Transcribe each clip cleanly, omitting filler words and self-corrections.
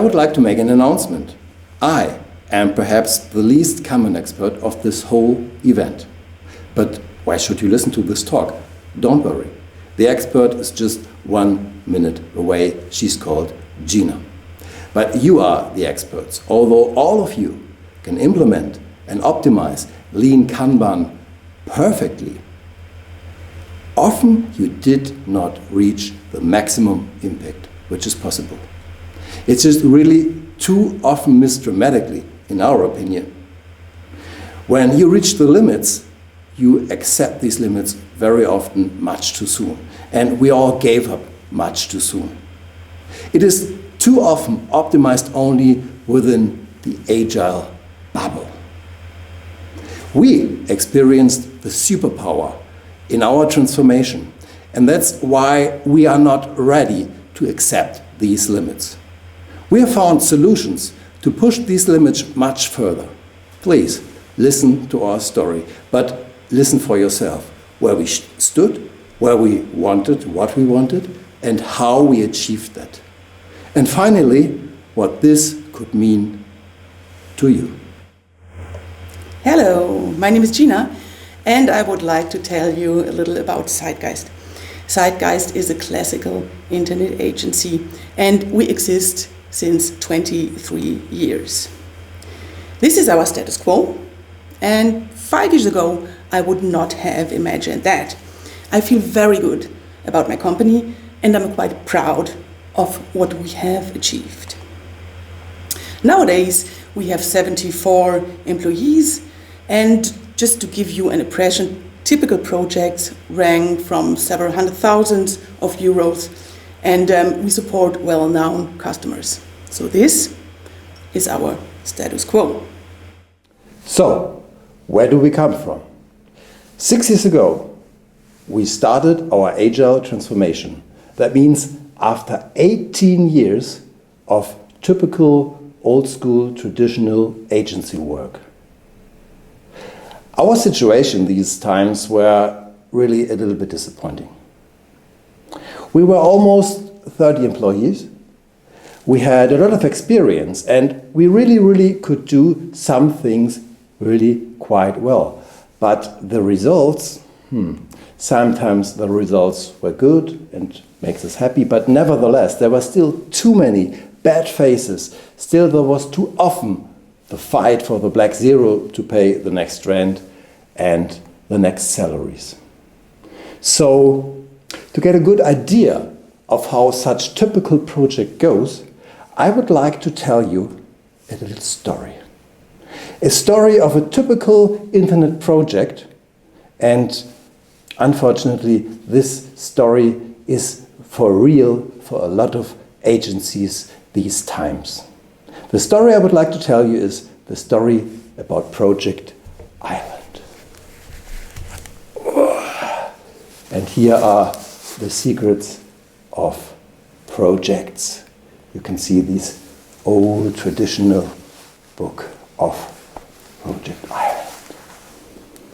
would like to make an announcement. I am perhaps the least Kanban expert of this whole event. But why should you listen to this talk? Don't worry. The expert is just 1 minute away. She's called Gina. But you are the experts, although all of you can implement and optimize lean Kanban perfectly. Often you did not reach the maximum impact, which is possible. It's just really too often missed dramatically, in our opinion. When you reach the limits, you accept these limits very often much too soon. And we all gave up much too soon. It is too often optimized only within the agile bubble. We experienced the superpower in our transformation, and that's why we are not ready to accept these limits. We have found solutions to push these limits much further. Please listen to our story, but listen for yourself where we stood, where we wanted, what we wanted, and how we achieved that. And finally, what this could mean to you. Hello, my name is Gina, and I would like to tell you a little about Zeitgeist. Zeitgeist is a classical internet agency, and we exist since 23 years. This is our status quo, and 5 years ago I would not have imagined that. I feel very good about my company, and I'm quite proud of what we have achieved. Nowadays we have 74 employees, and just to give you an impression, typical projects rank from several hundred thousands of euros, and we support well-known customers. So this is our status quo. So, where do we come from? 6 years ago, we started our agile transformation. That means after 18 years of typical old-school traditional agency work. Our situation these times were really a little bit disappointing. We were almost 30 employees. We had a lot of experience, and we really could do some things really quite well. But the results, sometimes the results were good and makes us happy, but nevertheless, there were still too many bad faces. Still, there was too often the fight for the black zero to pay the next rent and the next salaries. So, to get a good idea of how such typical project goes, I would like to tell you a little story. A story of a typical internet project, and unfortunately this story is for real for a lot of agencies these times. The story I would like to tell you is the story about Project Island. And here are the secrets of projects. You can see this old traditional book of Project Island.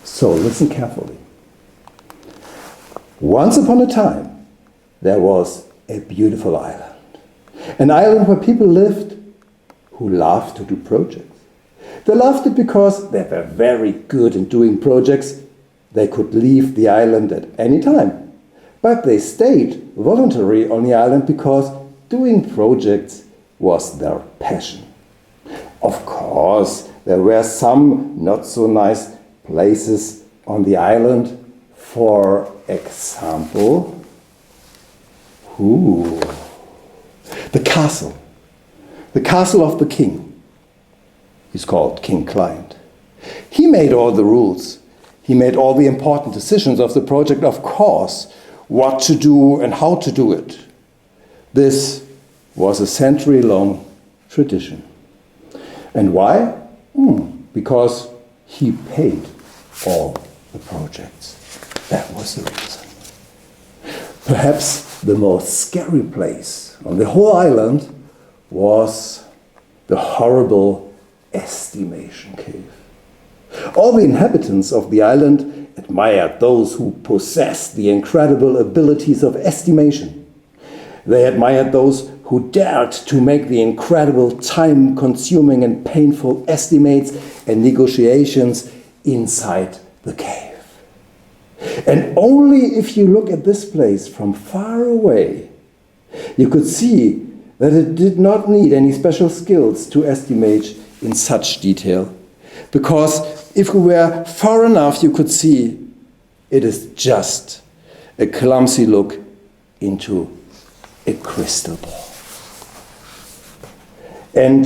So listen carefully. Once upon a time, there was a beautiful island. An island where people lived who loved to do projects. They loved it because they were very good in doing projects. They could leave the island at any time. But they stayed voluntarily on the island because doing projects was their passion. Of course, there were some not so nice places on the island. For example, the castle. The castle of the king. He's called King Client. He made all the rules. He made all the important decisions of the project, of course, what to do and how to do it. This was a century-long tradition. And why? Because he paid all the projects. That was the reason. Perhaps the most scary place on the whole island was the horrible estimation cave. All the inhabitants of the island admired those who possessed the incredible abilities of estimation. They admired those who dared to make the incredible time-consuming and painful estimates and negotiations inside the cave. And only if you look at this place from far away, you could see that it did not need any special skills to estimate in such detail. Because if we were far enough, you could see it is just a clumsy look into a crystal ball. And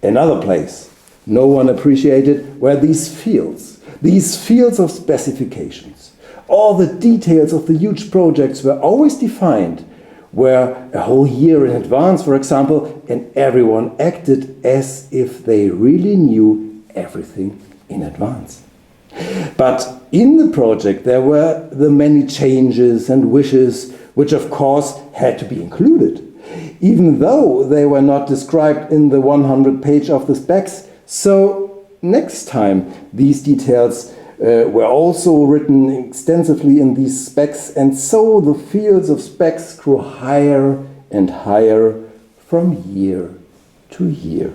another place no one appreciated were these fields of specifications. All the details of the huge projects were always defined, were a whole year in advance, for example, and everyone acted as if they really knew everything in advance. But in the project there were the many changes and wishes, which of course had to be included, even though they were not described in the 100 page of the specs. So next time these details were also written extensively in these specs, and so the fields of specs grew higher and higher from year to year.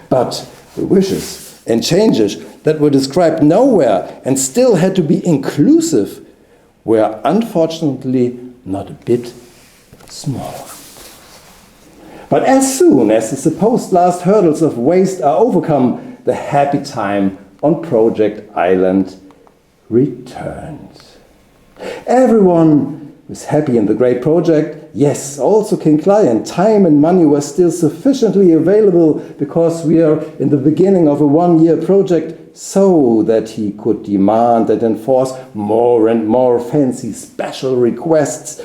But the wishes and changes that were described nowhere and still had to be inclusive were unfortunately not a bit smaller. But as soon as the supposed last hurdles of waste are overcome, the happy time on Project Island returned. Everyone was happy in the great project. Yes, also King Client. Time and money were still sufficiently available because we are in the beginning of a one-year project, so that he could demand and enforce more and more fancy special requests.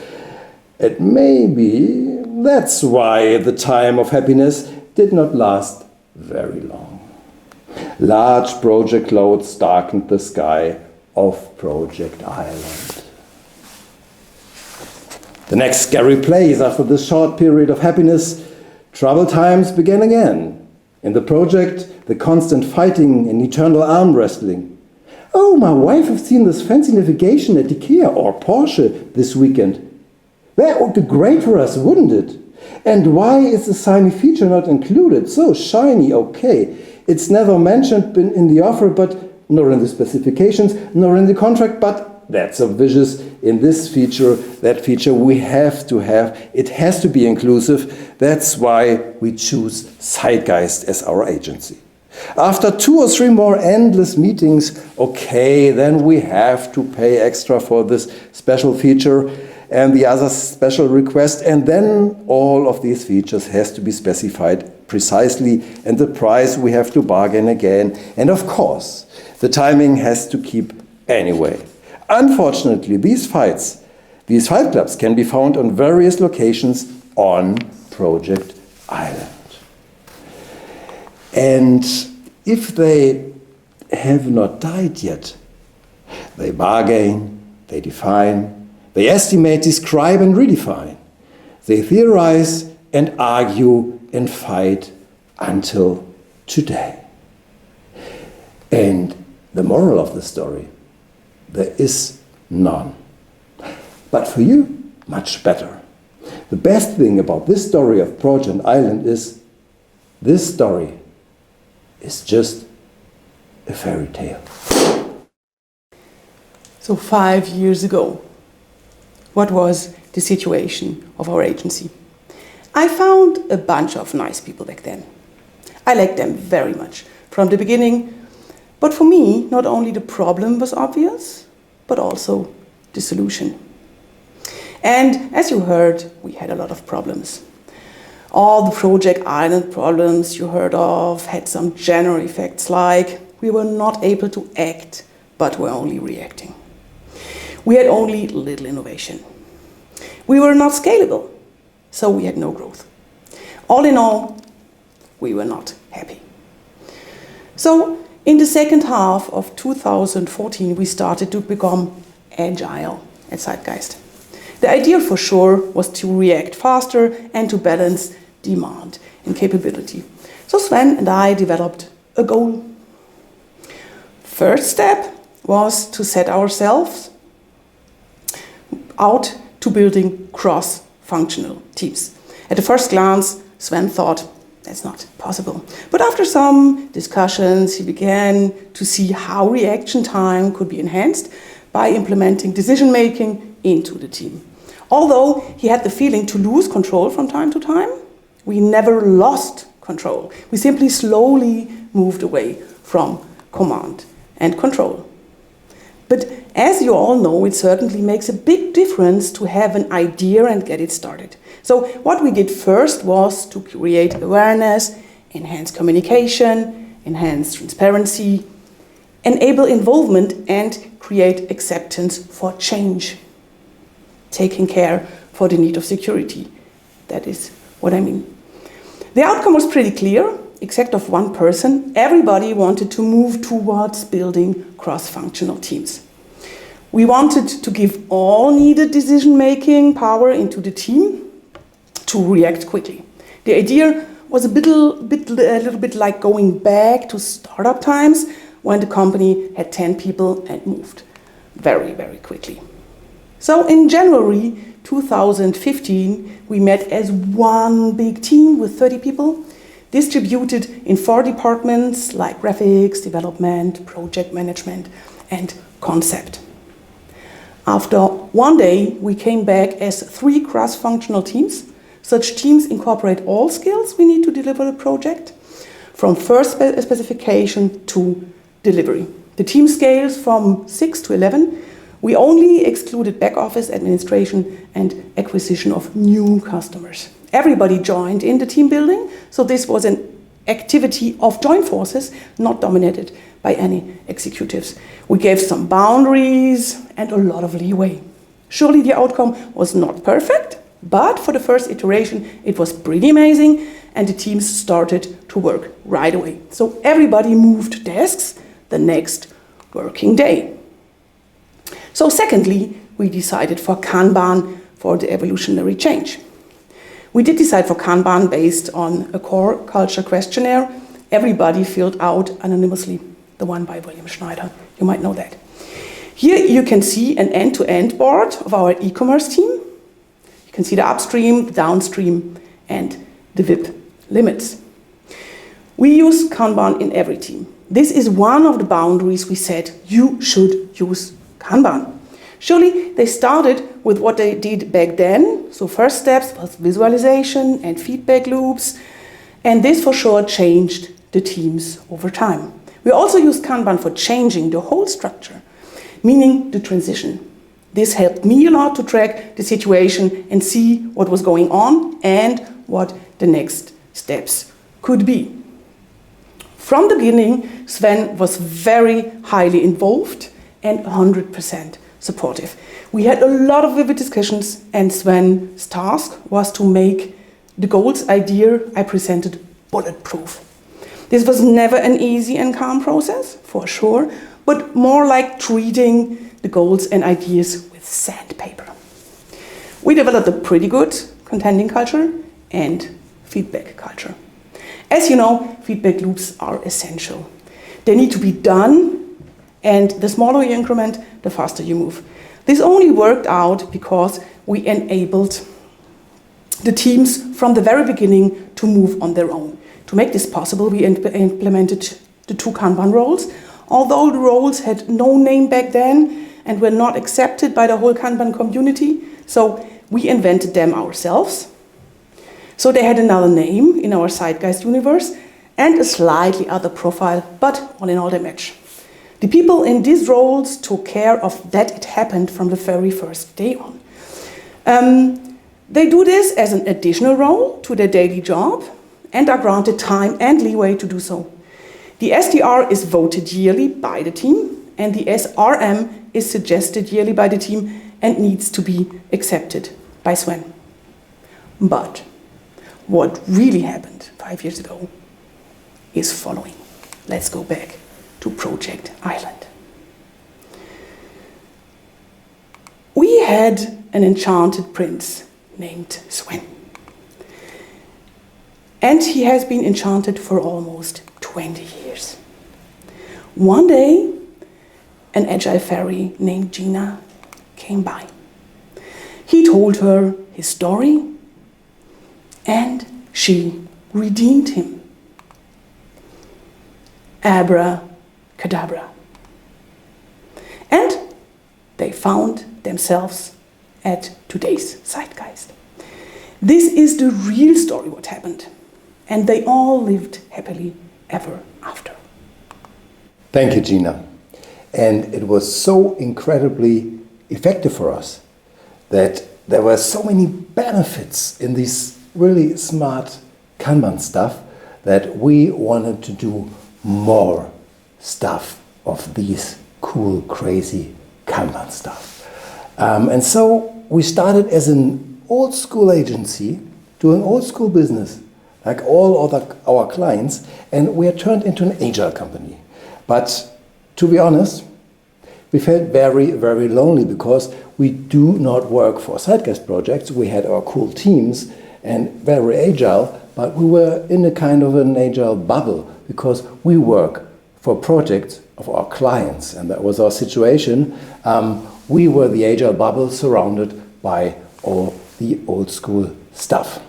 And maybe that's why the time of happiness did not last very long. Large project clouds darkened the sky of Project Island. The next scary place after this short period of happiness, trouble times began again. In the project, the constant fighting and eternal arm wrestling. Oh, my wife has seen this fancy navigation at IKEA or Porsche this weekend. That would be great for us, wouldn't it? And why is the shiny feature not included? So shiny, okay. It's never mentioned in the offer, but nor in the specifications, nor in the contract, but that's obvious. In this feature, that feature we have to have. It has to be inclusive. That's why we choose Zeitgeist as our agency. After 2 or 3 more endless meetings, okay, then we have to pay extra for this special feature and the other special request, and then all of these features has to be specified precisely, and the price we have to bargain again, and of course the timing has to keep anyway. Unfortunately, these fight clubs can be found on various locations on Project Island. And if they have not died yet, they bargain, they define, they estimate, describe and redefine. They theorize and argue and fight until today. And the moral of the story, there is none. But for you, much better. The best thing about this story of Project Island is this story is just a fairy tale. So 5 years ago, what was the situation of our agency? I found a bunch of nice people back then. I liked them very much from the beginning, but for me, not only the problem was obvious, but also the solution. And as you heard, we had a lot of problems. All the Project Island problems you heard of had some general effects, like we were not able to act, but were only reacting. We had only little innovation. We were not scalable, so we had no growth. All in all, we were not happy. So in the second half of 2014, we started to become agile at Zeitgeist. The idea for sure was to react faster and to balance demand and capability. So Sven and I developed a goal. First step was to set ourselves out to building cross-functional teams. At the first glance, Sven thought, that's not possible. But after some discussions, he began to see how reaction time could be enhanced by implementing decision-making into the team. Although he had the feeling to lose control from time to time, we never lost control. We simply slowly moved away from command and control. But as you all know, it certainly makes a big difference to have an idea and get it started. So what we did first was to create awareness, enhance communication, enhance transparency, enable involvement, and create acceptance for change. Taking care for the need of security. That is what I mean. The outcome was pretty clear, except of one person. Everybody wanted to move towards building cross-functional teams. We wanted to give all needed decision-making power into the team to react quickly. The idea was a little bit like going back to startup times when the company had 10 people and moved very, very quickly. So in January 2015, we met as one big team with 30 people, distributed in 4 departments like graphics, development, project management, and concept. After one day, we came back as 3 cross-functional teams. Such teams incorporate all skills we need to deliver a project, from first specification to delivery. The team scales from 6 to 11. We only excluded back office administration and acquisition of new customers. Everybody joined in the team building, so this was an activity of joint forces, not dominated by any executives. We gave some boundaries and a lot of leeway. Surely the outcome was not perfect, but for the first iteration it was pretty amazing, and the teams started to work right away. So everybody moved desks the next working day. So secondly, we decided for Kanban for the evolutionary change. We did decide for Kanban based on a core culture questionnaire. Everybody filled out anonymously, the one by William Schneider. You might know that. Here you can see an end-to-end board of our e-commerce team. You can see the upstream, the downstream, and the VIP limits. We use Kanban in every team. This is one of the boundaries we said you should use Kanban. Surely they started with what they did back then. So first steps was visualization and feedback loops. And this for sure changed the teams over time. We also used Kanban for changing the whole structure, meaning the transition. This helped me a lot to track the situation and see what was going on and what the next steps could be. From the beginning, Sven was very highly involved and 100% supportive. We had a lot of vivid discussions, and Sven's task was to make the goals idea I presented bulletproof. This was never an easy and calm process, for sure, but more like treating the goals and ideas with sandpaper. We developed a pretty good contending culture and feedback culture. As you know, feedback loops are essential. They need to be done, and the smaller you increment, the faster you move. This only worked out because we enabled the teams from the very beginning to move on their own. To make this possible, we implemented the 2 Kanban roles. Although the roles had no name back then and were not accepted by the whole Kanban community, so we invented them ourselves. So they had another name in our Zeitgeist universe and a slightly other profile, but all in all they match. The people in these roles took care of that it happened from the very first day on. They do this as an additional role to their daily job and are granted time and leeway to do so. The SDR is voted yearly by the team, and the SRM is suggested yearly by the team and needs to be accepted by Sven. But what really happened 5 years ago is following. Let's go back to Project Island. We had an enchanted prince named Sven. And he has been enchanted for almost 20 years. One day, an agile fairy named Gina came by. He told her his story, and she redeemed him. Abracadabra. And they found themselves at today's zeitgeist. This is the real story what happened. And they all lived happily ever after. Thank you, Gina. And it was so incredibly effective for us that there were so many benefits in this really smart Kanban stuff that we wanted to do more stuff of these cool, crazy Kanban stuff. And so we started as an old school agency doing old school business like all our clients, and we are turned into an agile company. But to be honest, we felt very, very lonely because we do not work for Zeitgeist projects. We had our cool teams and very agile, but we were in a kind of an agile bubble because we work for projects of our clients, and that was our situation. We were the agile bubble surrounded by all the old school stuff.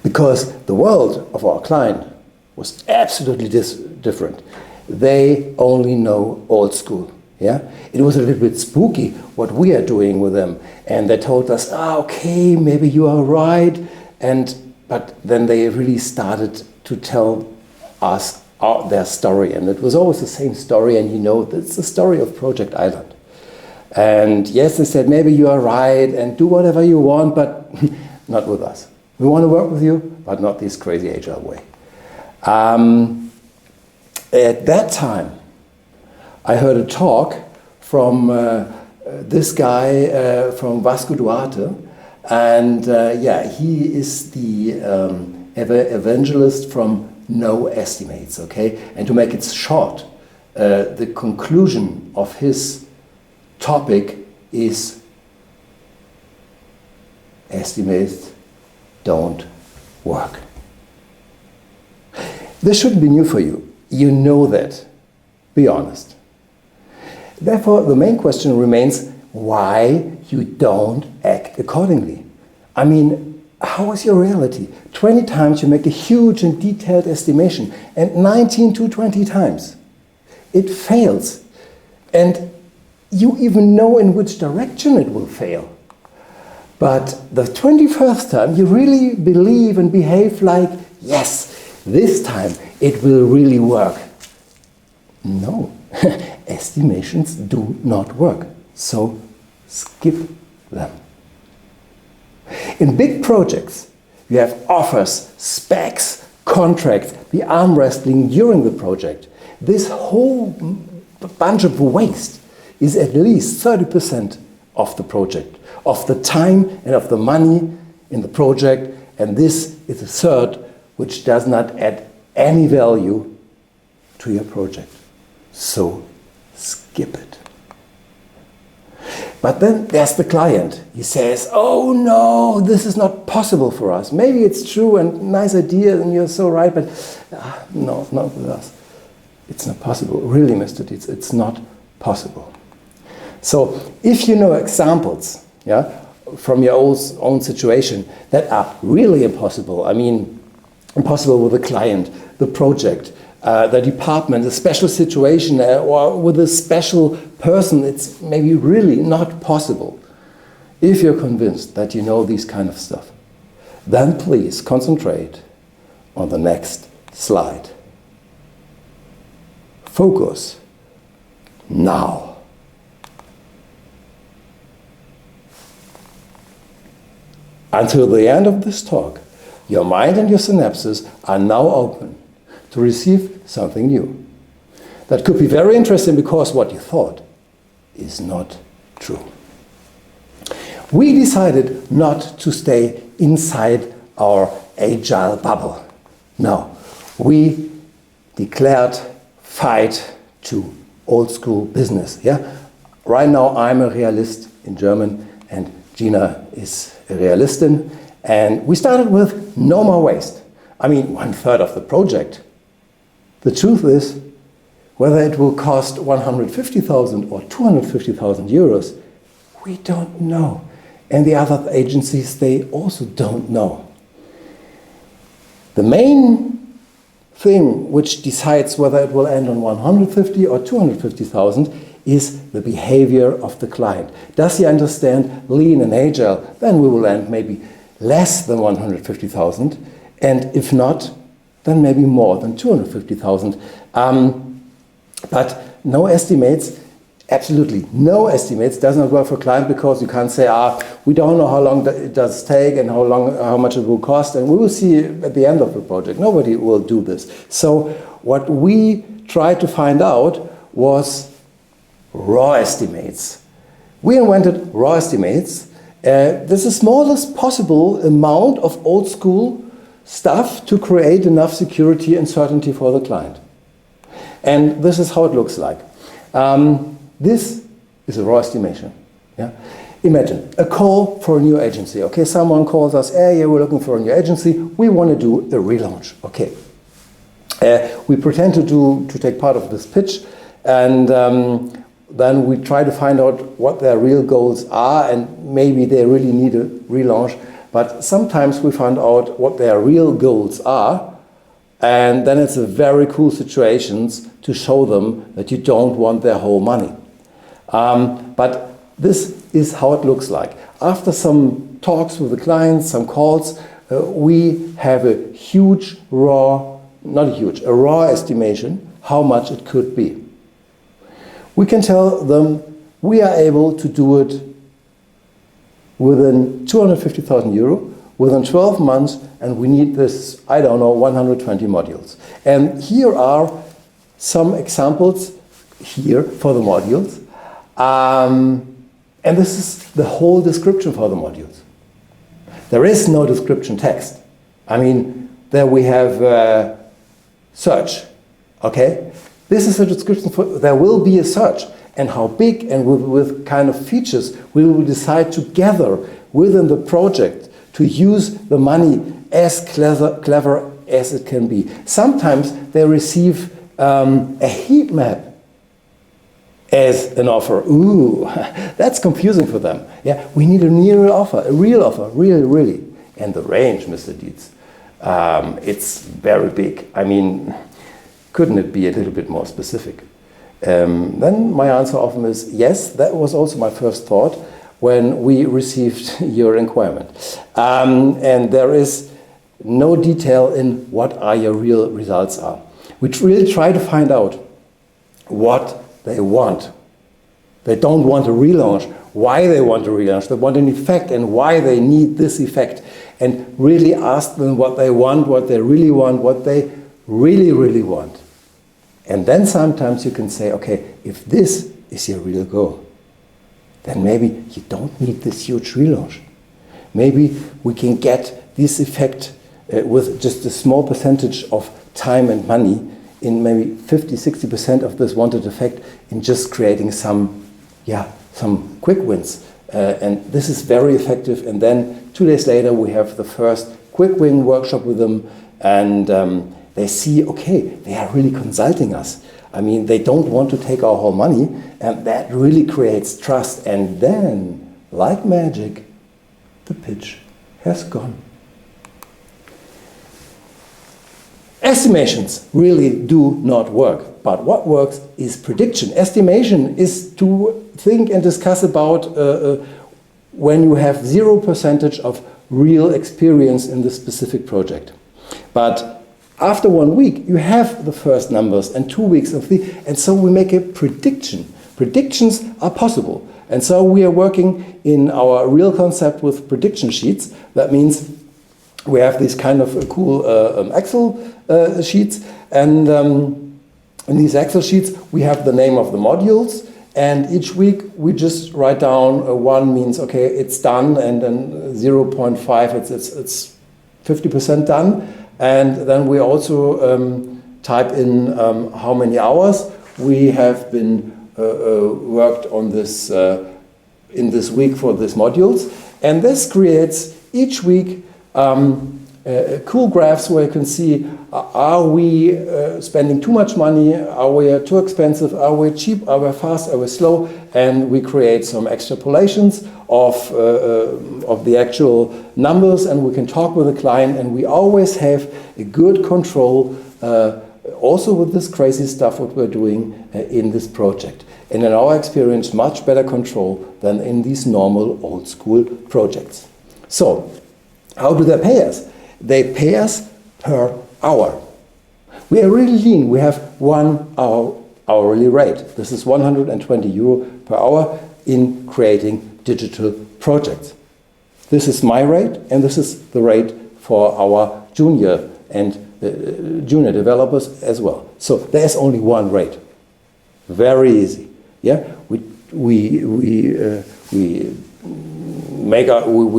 Because the world of our client was absolutely different. They only know old school. Yeah, it was a little bit spooky what we are doing with them, and they told us, okay, maybe you are right, but then they really started to tell us their story, and it was always the same story, and it's the story of Project Island. And yes, they said, maybe you are right, and do whatever you want, but not with us. We want to work with you, but not this crazy agile way. At that time, I heard a talk from this guy from Vasco Duarte, and he is the evangelist from No Estimates, okay? And to make it short, the conclusion of his topic is estimates don't work. This shouldn't be new for you. You know that. Be honest. Therefore, the main question remains why you don't act accordingly. I mean, how is your reality? 20 times you make a huge and detailed estimation, and 19 to 20 times it fails. And you even know in which direction it will fail. But the 21st time you really believe and behave like, yes, this time it will really work. No, estimations do not work, so skip them. In big projects, you have offers, specs, contracts, the arm wrestling during the project. This whole bunch of waste is at least 30% of the project, of the time and of the money in the project, and this is a third which does not add any value to your project. So skip it. But then there's the client. He says, oh no, this is not possible for us. Maybe it's true and nice idea and you're so right, but no, not with us. It's not possible. Really, Mr. Ditz, it's not possible. So if you know examples from your own situation that are really impossible, I mean, impossible with the client, the project, the department, a special situation, or with a special person, it's maybe really not possible. If you're convinced that you know these kind of stuff, then please concentrate on the next slide. Focus now. Until the end of this talk, your mind and your synapses are now open to receive something new. That could be very interesting because what you thought is not true. We decided not to stay inside our agile bubble. No, we declared fight to old school business. Yeah? Right now I'm a realist in German and Gina is a realistin, and we started with no more waste. I mean, 1/3 of the project. The truth is, whether it will cost 150,000 or 250,000 euros, we don't know. and the other agencies, they also don't know. The main thing which decides whether it will end on 150 or 250,000 is the behavior of the client. Does he understand lean and agile? Then we will end maybe less than 150,000, and if not, then maybe more than 250,000. But no estimates, absolutely no estimates, does not work for client, because you can't say, we don't know how long it does take and how much it will cost, and we will see at the end of the project. Nobody will do this. So what we tried to find out was raw estimates. We invented raw estimates. This is the smallest possible amount of old school stuff to create enough security and certainty for the client. And this is how it looks like. This is a raw estimation. Yeah? Imagine a call for a new agency. Okay, someone calls us, hey, yeah, we're looking for a new agency. We want to do a relaunch. Okay. We pretend to take part of this pitch, and then we try to find out what their real goals are, and maybe they really need a relaunch. But sometimes we find out what their real goals are, and then it's a very cool situations to show them that you don't want their whole money. But this is how it looks like. After some talks with the clients, some calls, we have a huge raw, a raw estimation how much it could be. We can tell them we are able to do it within 250,000 euro, within 12 months, and we need this, 120 modules. And here are some examples here for the modules. And this is the whole description for the modules. There is no description text. I mean, there we have search, okay? This is a description there will be a search, and how big and with kind of features we will decide together within the project to use the money as clever as it can be. Sometimes they receive a heat map as an offer. Ooh, that's confusing for them. Yeah, we need a real offer, really. And the range, Mr. Ditz, it's very big. I mean, couldn't it be a little bit more specific? Then my answer often is yes, that was also my first thought when we received your requirement. And there is no detail in what are your real results are. We really try to find out what they want. They don't want a relaunch, why they want a relaunch, they want an effect and why they need this effect, and really ask them what they want, what they really want, what they really want. And then sometimes you can say, okay, if this is your real goal, then maybe you don't need this huge relaunch. Maybe we can get this effect with just a small percentage of time and money, in maybe 50-60% of this wanted effect, in just creating some quick wins. And this is very effective. And then 2 days later, we have the first quick win workshop with them, and they see, okay, they are really consulting us. I mean, they don't want to take our whole money, and that really creates trust. And then, like magic, the pitch has gone. Estimations really do not work, but what works is prediction. Estimation is to think and discuss about when you have 0% of real experience in this specific project. But after 1 week, you have the first numbers, and 2 weeks of and so we make a prediction. Predictions are possible. And so we are working in our real concept with prediction sheets. That means we have these kind of cool Excel sheets, and in these Excel sheets we have the name of the modules, and each week we just write down 1 means okay, it's done, and then 0.5 it's 50% done, and then we also type in how many hours we have been worked on this in this week for these modules, and this creates each week cool graphs where you can see, are we spending too much money, are we too expensive, are we cheap, are we fast, are we slow, and we create some extrapolations of the actual numbers, and we can talk with the client, and we always have a good control also with this crazy stuff what we're doing in this project. And in our experience, much better control than in these normal old school projects. So, how do they pay us? They pay us per hour. We are really lean. We have 1 hour hourly rate. This is 120 euro per hour in creating digital projects. This is my rate, and this is the rate for our junior and junior developers as well. So there's only one rate. Very easy. Yeah, we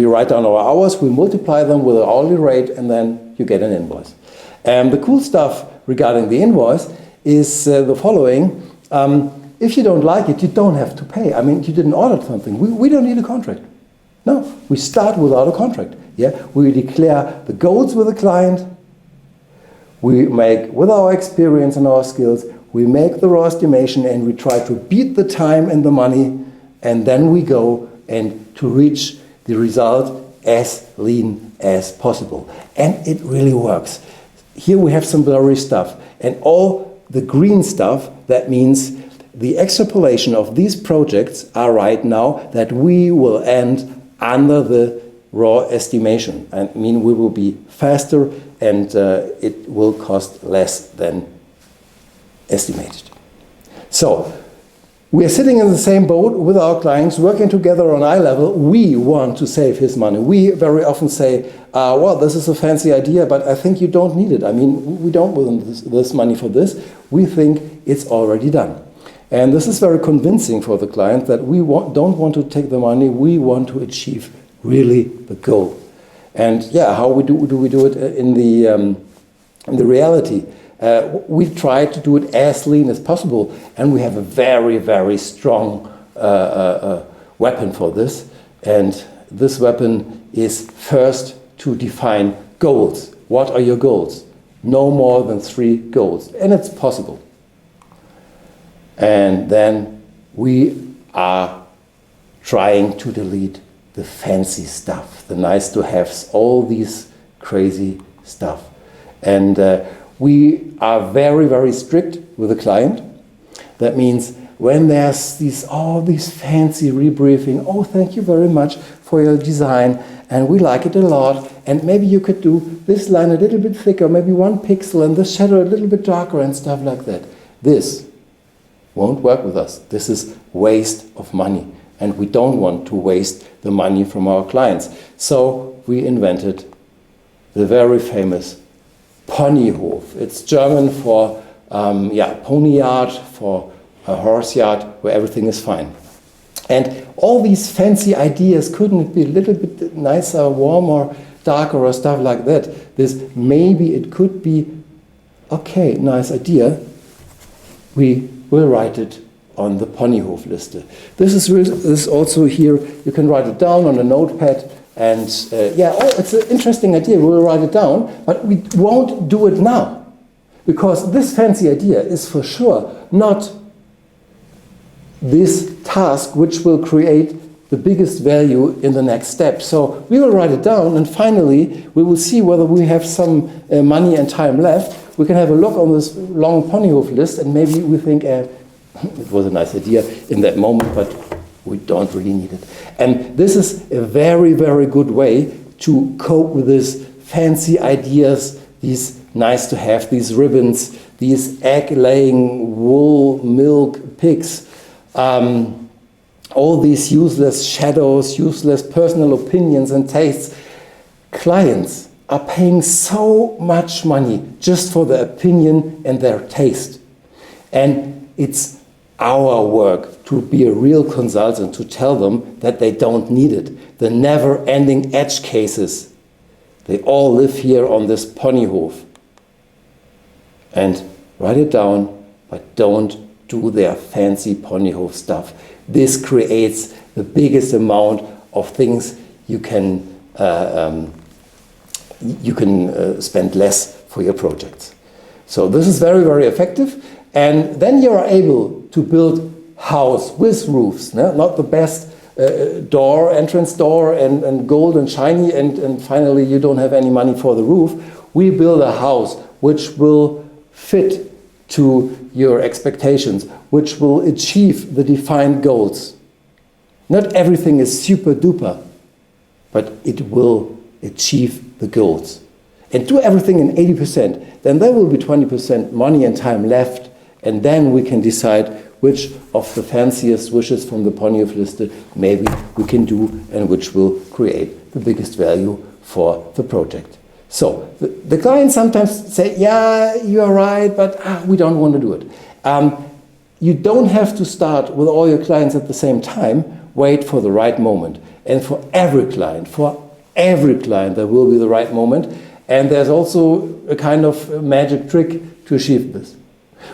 write down our hours, we multiply them with an hourly rate, and then you get an invoice. And the cool stuff regarding the invoice is the following. If you don't like it, you don't have to pay. I mean, you didn't order something. We don't need a contract. No, we start without a contract. Yeah, we declare the goals with the client. We make, with our experience and our skills, we make the raw estimation, and we try to beat the time and the money, and then we go and to reach the result as lean as possible. And it really works. Here we have some blurry stuff, and all the green stuff, that means the extrapolation of these projects are right now that we will end under the raw estimation. I mean, we will be faster, and it will cost less than estimated. So, we are sitting in the same boat with our clients, working together on eye level. We want to save his money. We very often say, well, this is a fancy idea, but I think you don't need it. I mean, we don't want this money for this. We think it's already done. And this is very convincing for the client that we don't want to take the money, we want to achieve really the goal. And yeah, how do we do it in the reality? We try to do it as lean as possible, and we have a very, very strong weapon for this. And this weapon is first to define goals. What are your goals? No more than 3 goals, and it's possible. And then we are trying to delete the fancy stuff, the nice to haves, all these crazy stuff. And we are very, very strict with the client. That means when there's all these fancy rebriefing, oh, thank you very much for your design, and we like it a lot, and maybe you could do this line a little bit thicker, maybe 1 pixel, and this shadow a little bit darker, and stuff like that. This won't work with us. This is waste of money, and we don't want to waste the money from our clients. So we invented the very famous Ponyhof. It's German for pony yard, for a horse yard, where everything is fine. And all these fancy ideas, couldn't it be a little bit nicer, warmer, darker, or stuff like that? Maybe it could be, okay, nice idea. We will write it on the Ponyhof liste. This is also here. You can write it down on a notepad. And it's an interesting idea. We'll write it down, but we won't do it now, because this fancy idea is for sure not this task which will create the biggest value in the next step. So we will write it down, and finally we will see whether we have some money and time left. We can have a look on this long Ponyhof list, and maybe we think it was a nice idea in that moment, but we don't really need it. And this is a very, very good way to cope with these fancy ideas, these nice to have, these ribbons, these egg-laying wool milk pigs, all these useless shadows, useless personal opinions and tastes. Clients are paying so much money just for their opinion and their taste. And it's our work to be a real consultant, to tell them that they don't need it. The never-ending edge cases, they all live here on this Ponyhof. And write it down, but don't do their fancy Ponyhof stuff. This creates the biggest amount of things you can you can spend less for your projects. So this is very, very effective. And then you are able to build house with roofs, not the best entrance door and gold and shiny, and finally you don't have any money for the roof. We build a house which will fit to your expectations, which will achieve the defined goals. Not everything is super duper, but it will achieve the goals. And do everything in 80%, then there will be 20% money and time left, and then we can decide which of the fanciest wishes from the Ponyhof list maybe we can do and which will create the biggest value for the project. So the clients sometimes say, yeah, you're right, but we don't want to do it. You don't have to start with all your clients at the same time. Wait for the right moment. And for every client, there will be the right moment. And there's also a kind of magic trick to achieve this.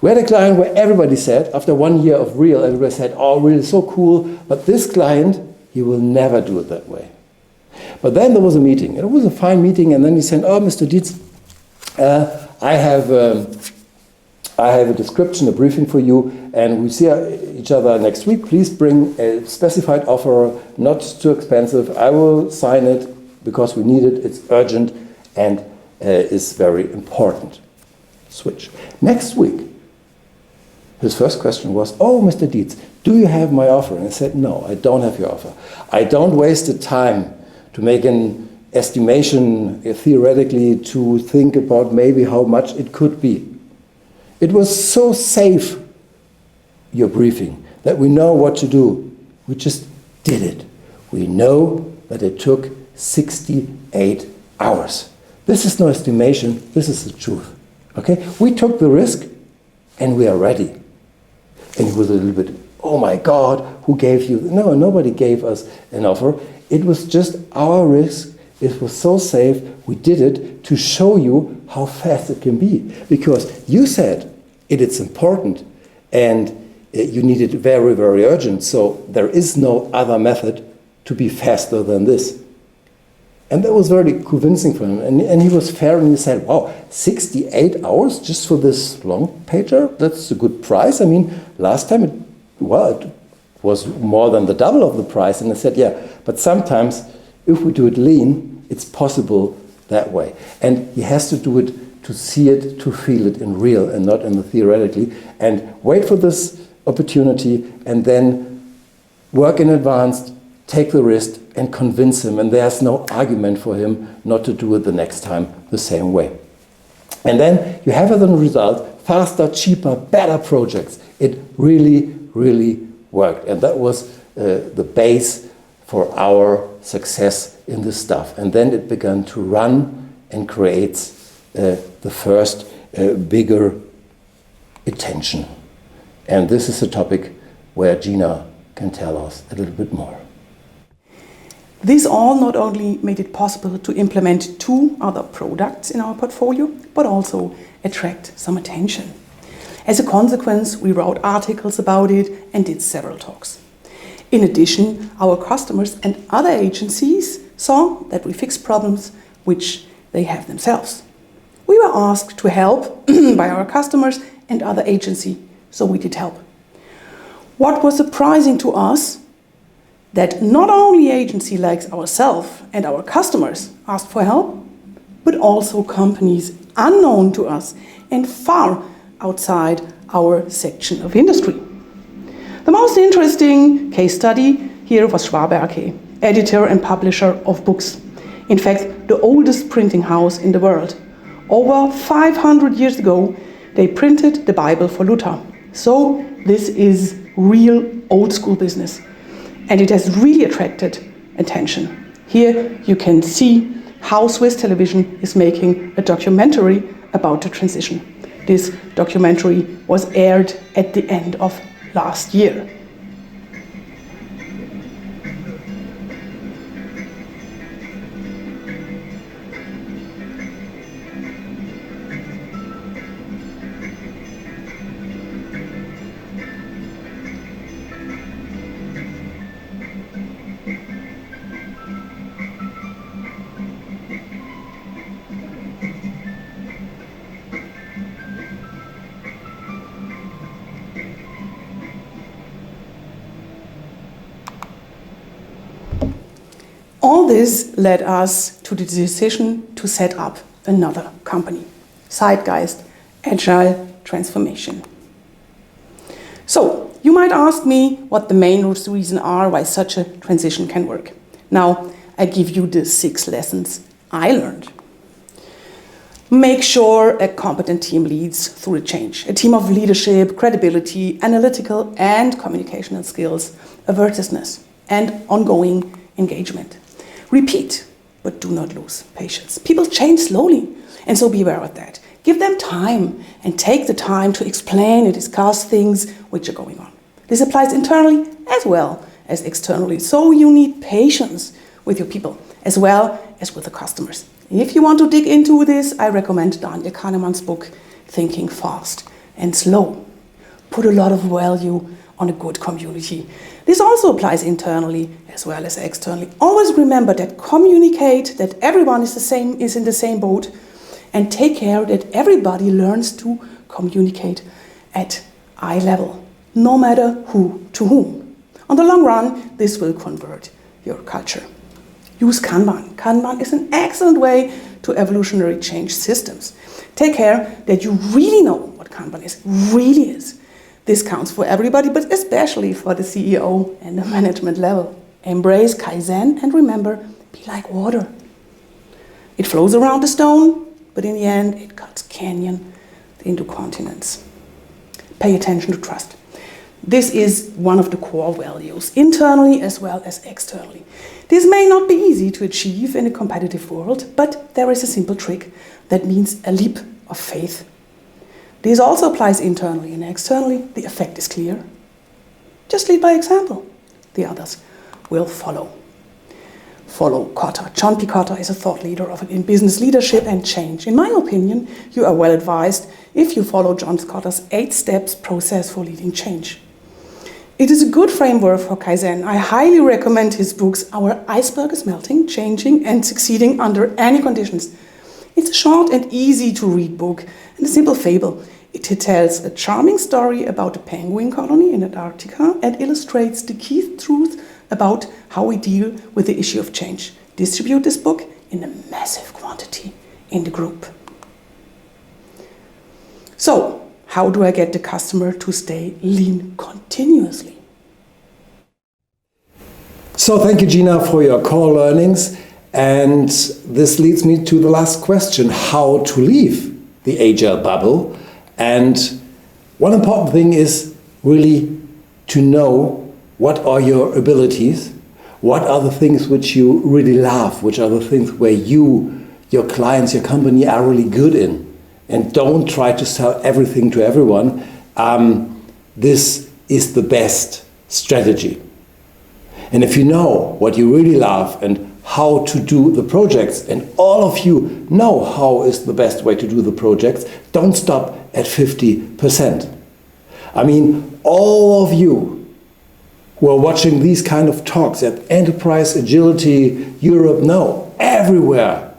We had a client where everybody said, after 1 year of RE.A.L, everybody said, oh, really so cool, but this client, he will never do it that way. But then there was a meeting. It was a fine meeting, and then he said, oh, Mr. Ditz, I have a description, a briefing for you, and we see each other next week. Please bring a specified offer, not too expensive. I will sign it because we need it. It's urgent and is very important. Switch. Next week, his first question was, oh, Mr. Ditz, do you have my offer? And I said, no, I don't have your offer. I don't waste the time to make an estimation theoretically to think about maybe how much it could be. It was so safe, your briefing, that we know what to do. We just did it. We know that it took 68 hours. This is no estimation, this is the truth. Okay? We took the risk and we are ready. And it was a little bit, oh my God, who gave you? No, nobody gave us an offer. It was just our risk. It was so safe. We did it to show you how fast it can be. Because you said it's important and you need it very, very urgent. So there is no other method to be faster than this. And that was very convincing for him. And he was fair and he said, wow, 68 hours just for this long pager? That's a good price. I mean, last time it was more than the double of the price. And I said, yeah, but sometimes if we do it lean, it's possible that way. And he has to do it to see it, to feel it in real and not in the theoretically. And wait for this opportunity and then work in advance, take the risk and convince him, and there's no argument for him not to do it the next time the same way. And then you have as a result faster, cheaper, better projects. It really, really worked. And that was the base for our success in this stuff. And then it began to run and create the first bigger attention. And this is a topic where Gina can tell us a little bit more. This all not only made it possible to implement 2 other products in our portfolio, but also attract some attention. As a consequence, we wrote articles about it and did several talks. In addition, our customers and other agencies saw that we fix problems which they have themselves. We were asked to help by our customers and other agencies, so we did help. What was surprising to us, that not only agencies like ourselves and our customers asked for help, but also companies unknown to us and far outside our section of industry. The most interesting case study here was RE.A.L, editor and publisher of books. In fact, the oldest printing house in the world. Over 500 years ago, they printed the Bible for Luther. So this is real old school business. And it has really attracted attention. Here you can see how Swiss television is making a documentary about the transition. This documentary was aired at the end of last year. this led us to the decision to set up another company, Zeitgeist Agile Transformation. So, you might ask me what the main reasons are why such a transition can work. Now, I give you the 6 lessons I learned. Make sure a competent team leads through a change. A team of leadership, credibility, analytical and communicational skills, avertiveness, and ongoing engagement. Repeat, but do not lose patience. People change slowly, and so be aware of that. Give them time and take the time to explain and discuss things which are going on. This applies internally as well as externally. So you need patience with your people as well as with the customers. If you want to dig into this, I recommend Daniel Kahneman's book, Thinking Fast and Slow. Put a lot of value on a good community. This also applies internally as well as externally. Always remember that communicate, that everyone is in the same boat, and take care that everybody learns to communicate at eye level, no matter who to whom. On the long run, this will convert your culture. Use Kanban. Kanban is an excellent way to evolutionary change systems. Take care that you really know what Kanban is, really is. This counts for everybody, but especially for the CEO and the management level. Embrace Kaizen and remember, be like water. It flows around the stone, but in the end, it cuts canyon into continents. Pay attention to trust. This is one of the core values, internally as well as externally. This may not be easy to achieve in a competitive world, but there is a simple trick that means a leap of faith. This also applies internally and externally. The effect is clear. Just lead by example. The others will follow. Follow Kotter. John P. Kotter is a thought leader in business leadership and change. In my opinion, you are well advised if you follow John Kotter's 8 steps process for leading change. It is a good framework for Kaizen. I highly recommend his books, Our Iceberg is Melting, Changing and Succeeding Under Any Conditions. It's a short and easy to read book and a simple fable. It tells a charming story about a penguin colony in Antarctica and illustrates the key truth about how we deal with the issue of change. Distribute this book in a massive quantity in the group. So, how do I get the customer to stay lean continuously? So thank you, Gina, for your core learnings. And this leads me to the last question, how to leave the agile bubble. And one important thing is really to know what are your abilities, what are the things which you really love, which are the things where you, your clients, your company are really good in. And don't try to sell everything to everyone. This is the best strategy. And if you know what you really love and how to do the projects, and all of you know how is the best way to do the projects, don't stop at 50%. I mean, all of you who are watching these kind of talks at Enterprise Agility Europe, no, everywhere.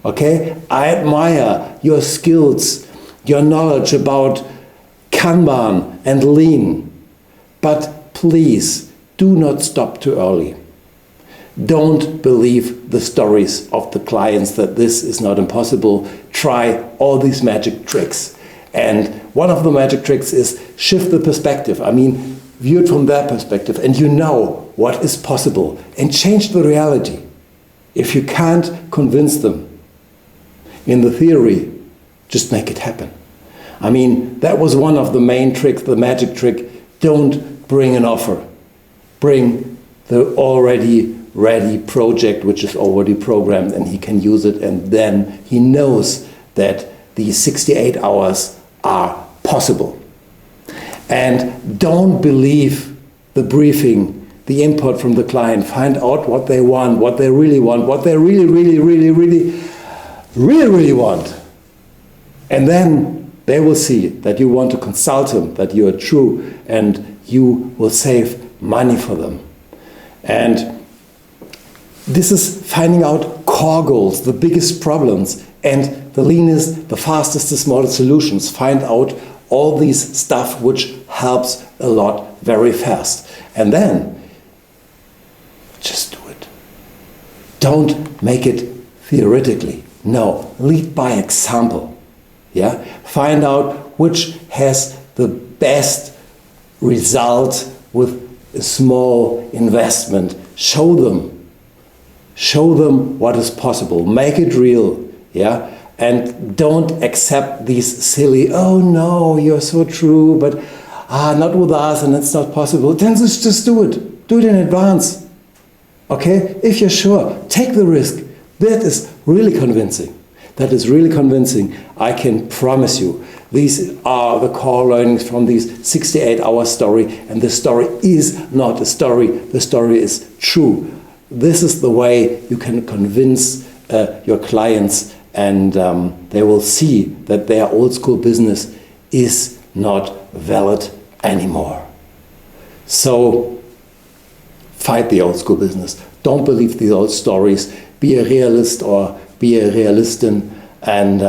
Okay, I admire your skills, your knowledge about Kanban and Lean, but please do not stop too early. Don't believe the stories of the clients that this is not impossible. Try all these magic tricks. And one of the magic tricks is shift the perspective. I mean, view it from their perspective and you know what is possible and change the reality. If you can't convince them in the theory, just make it happen. I mean, that was one of the main tricks, the magic trick. Don't bring an offer. Bring the already ready project, which is already programmed, and he can use it, and then he knows that these 68 hours are possible. And don't believe the briefing, the input from the client. Find out what they want, what they really want, what they really want. And then they will see that you want to consult them, that you are true, and you will save money for them. And this is finding out core goals, the biggest problems, and the leanest, the fastest, the smallest solutions. Find out all these stuff which helps a lot very fast. And then just do it. Don't make it theoretically. No, lead by example. Yeah? Find out which has the best result with a small investment. Show them what is possible. Make it real. Yeah? And don't accept these silly, oh no, you're so true, but not with us and it's not possible. Then just do it. Do it in advance. Okay? If you're sure, take the risk. That is really convincing. That is really convincing. I can promise you. These are the core learnings from this 68-hour story. And the story is not a story. The story is true. This is the way you can convince your clients, and they will see that their old school business is not valid anymore. So fight the old school business. Don't believe the old stories. Be a realist or be a realistin, and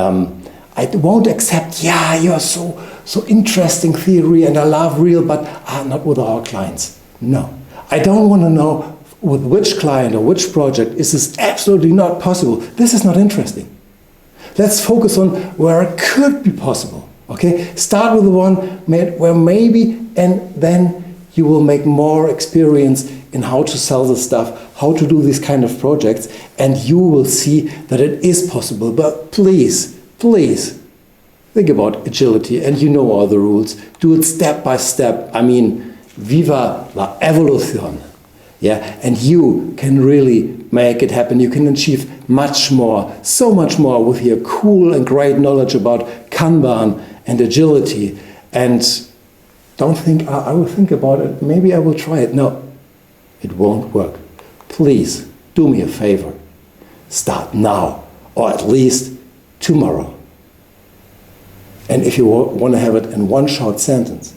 I won't accept, yeah, you're so interesting theory and I love real, but not with our clients. No, I don't want to know with which client or which project is this absolutely not possible. This is not interesting. Let's focus on where it could be possible. Okay, start with the one where maybe, and then you will make more experience in how to sell the stuff, how to do these kind of projects, and you will see that it is possible. But please, please, think about agility, and you know all the rules. Do it step by step. I mean, viva la evolución. Yeah, and you can really make it happen. You can achieve much more, so much more with your cool and great knowledge about Kanban and agility. And don't think, I will think about it, maybe I will try it. No, it won't work. Please do me a favor. Start now, or at least tomorrow. And if you want to have it in one short sentence,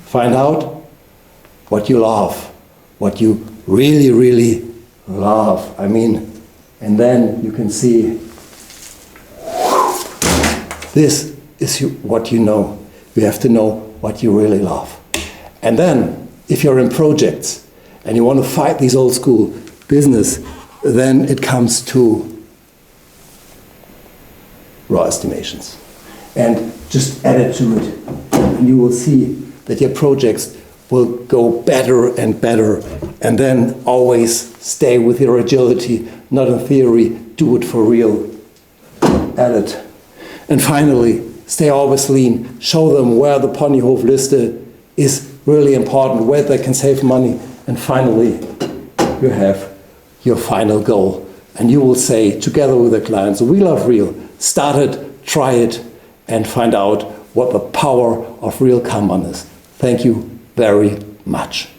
find out what you love, what you really, really love. I mean, and then you can see this is what you know. You have to know what you really love. And then, if you're in projects and you want to fight these old school business, then it comes to raw estimations. And just add it to it. And you will see that your projects will go better and better. And then always stay with your agility, not in theory, do it for real. Add it. And finally, stay always lean. Show them where the Ponyhof-Liste is really important, where they can save money. And finally, you have your final goal. And you will say, together with the clients, we love real. Start it, try it, and find out what the power of real Kanban is. Thank you very much.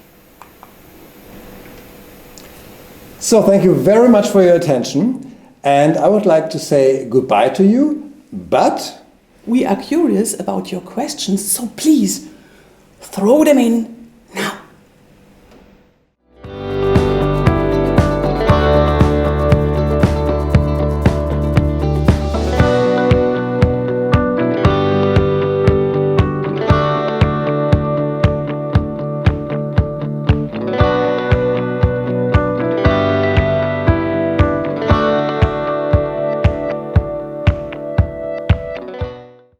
So thank you very much for your attention. And I would like to say goodbye to you, but we are curious about your questions, so please throw them in